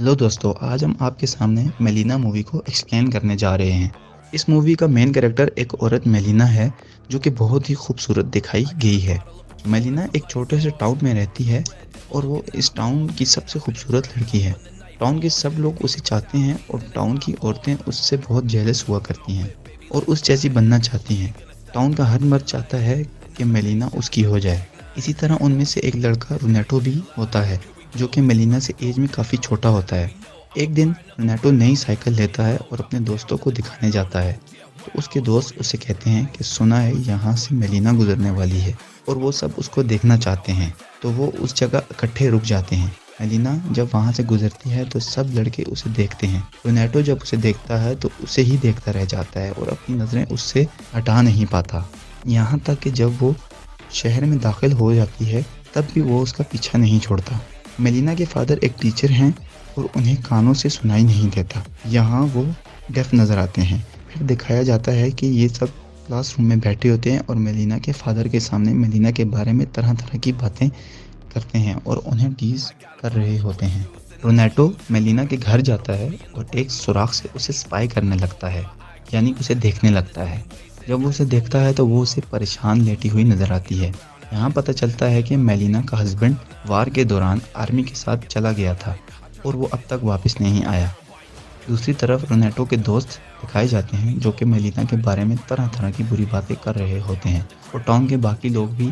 Hello दोस्तों, आज हम आपके सामने मेलिना मूवी को एक्सप्लेन करने जा रहे हैं। इस मूवी का मेन कैरेक्टर एक औरत मेलिना है, जो कि बहुत ही खूबसूरत दिखाई गई है। मेलिना एक छोटे से टाउन में रहती है और वो इस टाउन की सबसे खूबसूरत लड़की है। टाउन के सब लोग उसे चाहते हैं और टाउन की औरतें उससे बहुत जेलस हुआ करती हैं और उस जैसी बनना चाहती हैं। टाउन का हर मर्द चाहता है कि मेलिना उसकी हो जाए। इसी तरह उनमें से एक लड़का रोनेटो भी होता है, जो कि मेलिना से एज में काफ़ी छोटा होता है। एक दिन रोनेटो नई साइकिल लेता है और अपने दोस्तों को दिखाने जाता है। तो उसके दोस्त उसे कहते हैं कि सुना है यहाँ से मेलिना गुजरने वाली है और वो सब उसको देखना चाहते हैं। तो वो उस जगह इकट्ठे रुक जाते हैं। मेलिना जब वहाँ से गुजरती है तो सब लड़के उसे देखते हैं। रोनेटो जब उसे देखता है तो उसे ही देखता रह जाता है और अपनी नज़रें उससे हटा नहीं पाता। यहाँ तक कि जब वो शहर में दाखिल हो जाती है तब भी वो उसका पीछा नहीं छोड़ता। मेलिना के फादर एक टीचर हैं और उन्हें कानों से सुनाई नहीं देता। यहाँ वो डेफ नज़र आते हैं। फिर दिखाया जाता है कि ये सब क्लासरूम में बैठे होते हैं और मेलिना के फादर के सामने मेलिना के बारे में तरह तरह की बातें करते हैं और उन्हें टीज कर रहे होते हैं। रोनेटो मेलिना के घर जाता है और एक सुराख से उसे स्पाई करने लगता है, यानी उसे देखने लगता है। जब वो उसे देखता है तो वो उसे परेशान लेटी हुई नजर आती है। यहाँ पता चलता है कि मेलिना का हस्बैंड वार के दौरान आर्मी के साथ चला गया था और वो अब तक वापस नहीं आया। दूसरी तरफ रोनेटो के दोस्त दिखाए जाते हैं, जो कि मेलिना के बारे में तरह तरह की बुरी बातें कर रहे होते हैं और टाउन के बाकी लोग भी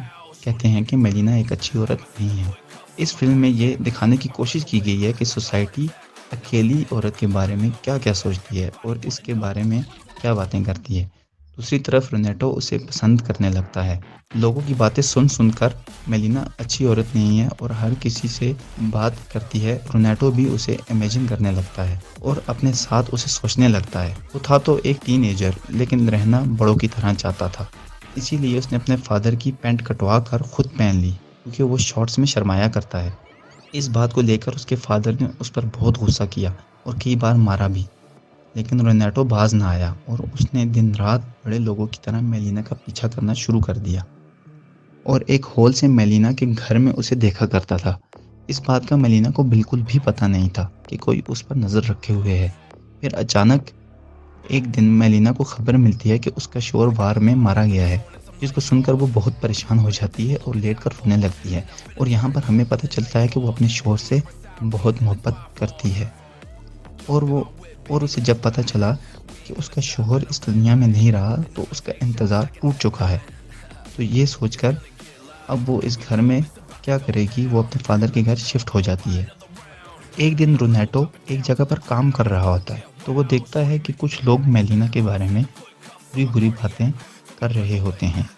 कहते हैं कि मेलिना एक अच्छी औरत नहीं है। इस फिल्म में ये दिखाने की कोशिश की गई है कि सोसाइटी अकेली औरत के बारे में क्या क्या सोचती है और इसके बारे में क्या बातें करती है। दूसरी तरफ रोनेटो उसे पसंद करने लगता है। लोगों की बातें सुन सुनकर मेलिना अच्छी औरत नहीं है और हर किसी से बात करती है। रोनेटो भी उसे इमेजिन करने लगता है और अपने साथ उसे सोचने लगता है। वो था तो एक टीनेजर, लेकिन रहना बड़ों की तरह चाहता था। इसीलिए उसने अपने फादर की पैंट कटवा कर खुद पहन ली, क्योंकि वो शॉर्ट्स में शर्माया करता है। इस बात को लेकर उसके फादर ने उस पर बहुत गुस्सा किया और कई बार मारा भी, लेकिन रोनेटो बाज ना आया और उसने दिन रात बड़े लोगों की तरह मेलिना का पीछा करना शुरू कर दिया और एक होल से मेलिना के घर में उसे देखा करता था। इस बात का मेलिना को बिल्कुल भी पता नहीं था कि कोई उस पर नज़र रखे हुए है। फिर अचानक एक दिन मेलिना को खबर मिलती है कि उसका शोहर वार में मारा गया है, जिसको सुनकर वो बहुत परेशान हो जाती है और लेटकर रोने लगती है। और यहाँ पर हमें पता चलता है कि वो अपने शोहर से बहुत मोहब्बत करती है और वो और उसे जब पता चला कि उसका शोहर इस दुनिया में नहीं रहा तो उसका इंतज़ार टूट चुका है। तो ये सोचकर अब वो इस घर में क्या करेगी, वो अपने फादर के घर शिफ्ट हो जाती है। एक दिन रोनेटो एक जगह पर काम कर रहा होता है, तो वो देखता है कि कुछ लोग मेलिना के बारे में बुरी बुरी बातें कर रहे होते हैं।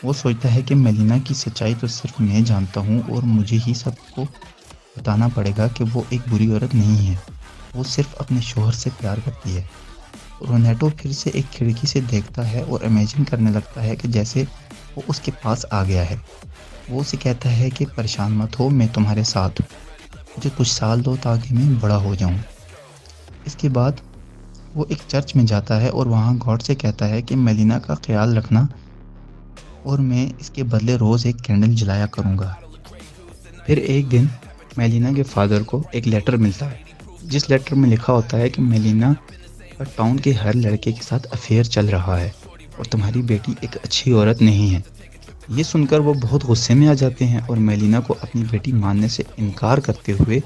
वो सोचता है कि मेलिना की सच्चाई तो सिर्फ मैं जानता हूँ और मुझे ही सबको बताना पड़ेगा कि वो एक बुरी औरत नहीं है। वो सिर्फ अपने शोहर से प्यार करती है। रोनेटो फिर से एक खिड़की से देखता है और इमेजिन करने लगता है कि जैसे वो उसके पास आ गया है। वो उसे कहता है कि परेशान मत हो, मैं तुम्हारे साथ हूँ। मुझे कुछ साल दो ताकि मैं बड़ा हो जाऊँ। इसके बाद वो एक चर्च में जाता है और वहाँ गॉड से कहता है कि मेलिना का ख्याल रखना और मैं इसके बदले रोज़ एक कैंडल जलाया करूँगा। फिर एक दिन मेलिना के फादर को एक लेटर मिलता है, जिस लेटर में लिखा होता है कि मेलिना का टाउन के हर लड़के के साथ अफेयर चल रहा है और तुम्हारी बेटी एक अच्छी औरत नहीं है। ये सुनकर वो बहुत गुस्से में आ जाते हैं और मेलिना को अपनी बेटी मानने से इनकार करते हुए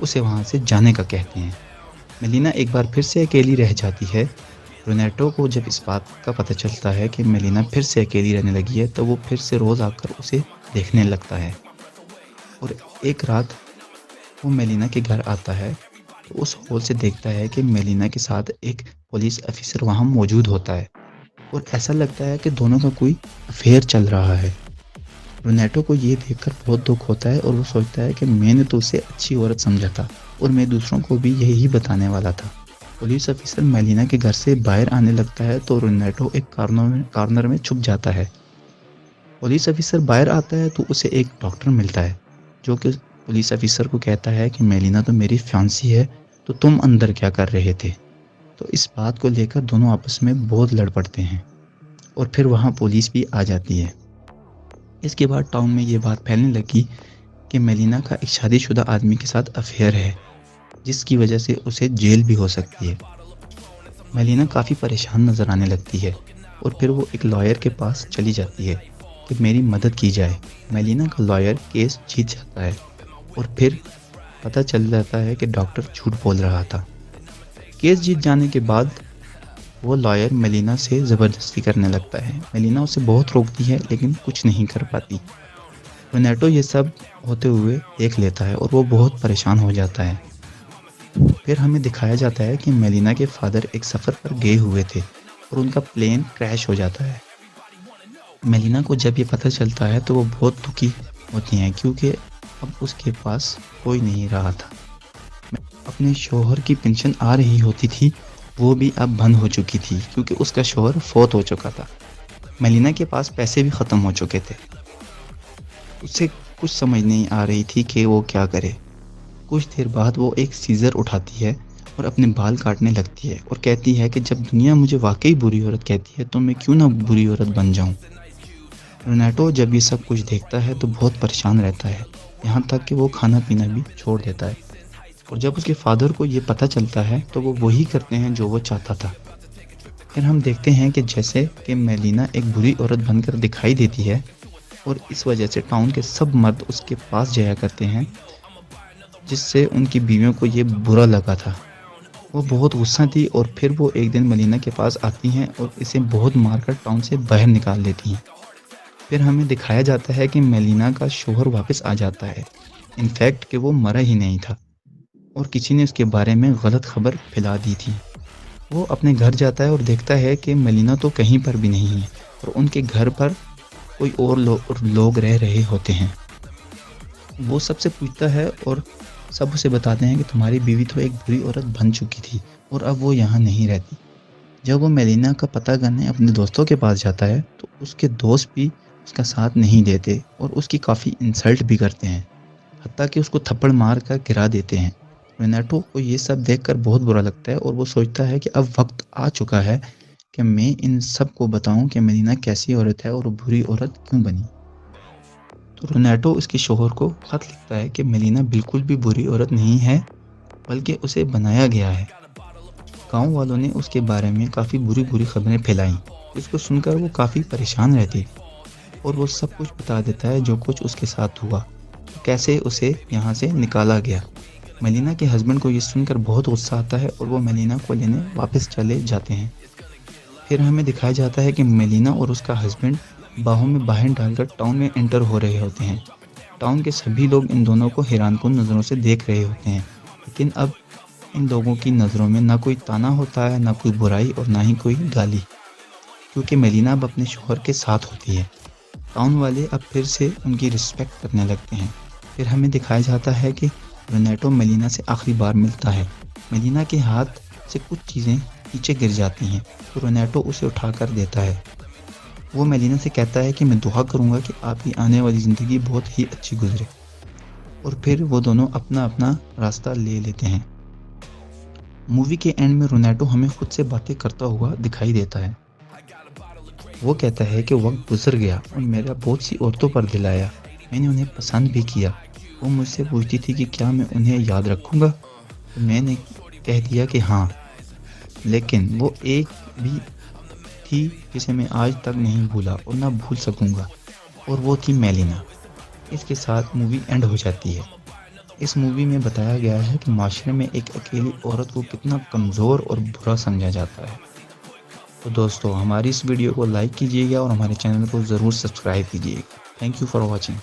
उसे वहाँ से जाने का कहते हैं। मेलिना एक बार फिर से अकेली रह जाती है। रोनेटो को जब इस बात का पता चलता है कि मेलिना फिर से अकेली रहने लगी है तो वो फिर से रोज़ आकर उसे देखने लगता है और एक रात वो मेलिना के घर आता है तो उस हॉल से देखता है कि मेलिना के साथ एक पुलिस ऑफिसर वहाँ मौजूद होता है और ऐसा लगता है कि दोनों का कोई अफेयर चल रहा है। रोनेटो को ये देखकर बहुत दुख होता है और वो सोचता है कि मैंने तो उसे अच्छी औरत समझा था और मैं दूसरों को भी यही बताने वाला था। पुलिस ऑफिसर मेलिना के घर से बाहर आने लगता है तो रोनेटो एक कॉर्नर में छुप जाता है। पुलिस ऑफिसर बाहर आता है तो उसे एक डॉक्टर मिलता है, जो कि पुलिस ऑफिसर को कहता है कि मेलिना तो मेरी फियांसी है, तो तुम अंदर क्या कर रहे थे। तो इस बात को लेकर दोनों आपस में बहुत लड़ पड़ते हैं और फिर वहाँ पुलिस भी आ जाती है। इसके बाद टाउन में ये बात फैलने लगी कि मेलिना का एक शादीशुदा आदमी के साथ अफेयर है। جس کی وجہ سے اسے جیل بھی ہو سکتی ہے۔ میلینا کافی پریشان نظر آنے لگتی ہے اور پھر وہ ایک لائر کے پاس چلی جاتی ہے کہ میری مدد کی جائے۔ میلینا کا لائر کیس جیت جاتا ہے اور پھر پتہ چل جاتا ہے کہ ڈاکٹر جھوٹ بول رہا تھا۔ کیس جیت جانے کے بعد وہ لائر میلینا سے زبردستی کرنے لگتا ہے۔ میلینا اسے بہت روکتی ہے لیکن کچھ نہیں کر پاتی۔ رونیٹو یہ سب ہوتے ہوئے دیکھ لیتا ہے اور وہ بہت پریشان ہو جاتا ہے۔ پھر ہمیں دکھایا جاتا ہے کہ میلینا کے فادر ایک سفر پر گئے ہوئے تھے اور ان کا پلین کریش ہو جاتا ہے۔ میلینا کو جب یہ پتہ چلتا ہے تو وہ بہت دکھی ہوتی ہیں کیونکہ اب اس کے پاس کوئی نہیں رہا تھا۔ اپنے شوہر کی پینشن آ رہی ہوتی تھی، وہ بھی اب بند ہو چکی تھی کیونکہ اس کا شوہر فوت ہو چکا تھا۔ میلینا کے پاس پیسے بھی ختم ہو چکے تھے۔ اسے کچھ سمجھ نہیں آ رہی تھی کہ وہ کیا کرے۔ کچھ دیر بعد وہ ایک سیزر اٹھاتی ہے اور اپنے بال کاٹنے لگتی ہے اور کہتی ہے کہ جب دنیا مجھے واقعی بری عورت کہتی ہے تو میں کیوں نہ بری عورت بن جاؤں۔ رونیٹو جب یہ سب کچھ دیکھتا ہے تو بہت پریشان رہتا ہے، یہاں تک کہ وہ کھانا پینا بھی چھوڑ دیتا ہے۔ اور جب اس کے فادر کو یہ پتہ چلتا ہے تو وہ وہی کرتے ہیں جو وہ چاہتا تھا۔ پھر ہم دیکھتے ہیں کہ جیسے کہ میلینا ایک بری عورت بن کر دکھائی دیتی ہے اور اس وجہ سے ٹاؤن کے سب مرد اس کے پاس جایا کرتے ہیں، جس سے ان کی بیویوں کو یہ برا لگا تھا۔ وہ بہت غصہ تھی اور پھر وہ ایک دن میلینا کے پاس آتی ہیں اور اسے بہت مار کر ٹاؤن سے باہر نکال دیتی ہیں۔ پھر ہمیں دکھایا جاتا ہے کہ میلینا کا شوہر واپس آ جاتا ہے، انفیکٹ کہ وہ مرا ہی نہیں تھا اور کسی نے اس کے بارے میں غلط خبر پھیلا دی تھی۔ وہ اپنے گھر جاتا ہے اور دیکھتا ہے کہ میلینا تو کہیں پر بھی نہیں ہے اور ان کے گھر پر کوئی اور لوگ رہ رہے ہوتے ہیں۔ وہ سب سے پوچھتا ہے اور سب اسے بتاتے ہیں کہ تمہاری بیوی تو ایک بری عورت بن چکی تھی اور اب وہ یہاں نہیں رہتی۔ جب وہ میلینا کا پتہ کرنے اپنے دوستوں کے پاس جاتا ہے تو اس کے دوست بھی اس کا ساتھ نہیں دیتے اور اس کی کافی انسلٹ بھی کرتے ہیں، حتیٰ کہ اس کو تھپڑ مار کر گرا دیتے ہیں۔ رونیٹو کو یہ سب دیکھ کر بہت برا لگتا ہے اور وہ سوچتا ہے کہ اب وقت آ چکا ہے کہ میں ان سب کو بتاؤں کہ میلینا کیسی عورت ہے اور بری عورت کیوں بنی۔ تو رونیٹو اس کے شوہر کو خط لکھتا ہے کہ میلینا بالکل بھی بری عورت نہیں ہے بلکہ اسے بنایا گیا ہے۔ گاؤں والوں نے اس کے بارے میں کافی بری خبریں پھیلائیں، اس کو سن کر وہ کافی پریشان رہتی اور وہ سب کچھ بتا دیتا ہے جو کچھ اس کے ساتھ ہوا، کیسے اسے یہاں سے نکالا گیا۔ میلینا کے ہسبینڈ کو یہ سن کر بہت غصہ آتا ہے اور وہ میلینا کو لینے واپس چلے جاتے ہیں۔ پھر ہمیں دکھایا جاتا ہے کہ میلینا اور اس کا ہسبینڈ باہوں میں باہیں ڈال کر ٹاؤن میں انٹر ہو رہے ہوتے ہیں۔ ٹاؤن کے سبھی لوگ ان دونوں کو حیران کن نظروں سے دیکھ رہے ہوتے ہیں، لیکن اب ان لوگوں کی نظروں میں نہ کوئی تانا ہوتا ہے، نہ کوئی برائی اور نہ ہی کوئی گالی، کیونکہ میلینا اب اپنے شوہر کے ساتھ ہوتی ہے۔ ٹاؤن والے اب پھر سے ان کی رسپیکٹ کرنے لگتے ہیں۔ پھر ہمیں دکھایا جاتا ہے کہ رونیٹو میلینا سے آخری بار ملتا ہے۔ میلینا کے ہاتھ سے کچھ چیزیں نیچے گر جاتی ہیں تو رونیٹو اسے اٹھا کر دیتا ہے۔ وہ میلینا سے کہتا ہے کہ میں دعا کروں گا کہ آپ کی آنے والی زندگی بہت ہی اچھی گزرے، اور پھر وہ دونوں اپنا اپنا راستہ لے لیتے ہیں۔ مووی کے اینڈ میں رونیٹو ہمیں خود سے باتیں کرتا ہوا دکھائی دیتا ہے۔ وہ کہتا ہے کہ وقت گزر گیا اور میرا بہت سی عورتوں پر دل آیا، میں نے انہیں پسند بھی کیا۔ وہ مجھ سے پوچھتی تھی کہ کیا میں انہیں یاد رکھوں گا، تو میں نے کہہ دیا کہ ہاں، لیکن وہ ایک بھی تھی جسے میں آج تک نہیں بھولا اور نہ بھول سکوں گا، اور وہ تھی میلینا۔ اس کے ساتھ مووی اینڈ ہو جاتی ہے۔ اس مووی میں بتایا گیا ہے کہ معاشرے میں ایک اکیلی عورت کو کتنا کمزور اور برا سمجھا جاتا ہے۔ تو دوستو، ہماری اس ویڈیو کو لائک کیجیے گا اور ہمارے چینل کو ضرور سبسکرائب کیجیے گا۔ Thank you for watching.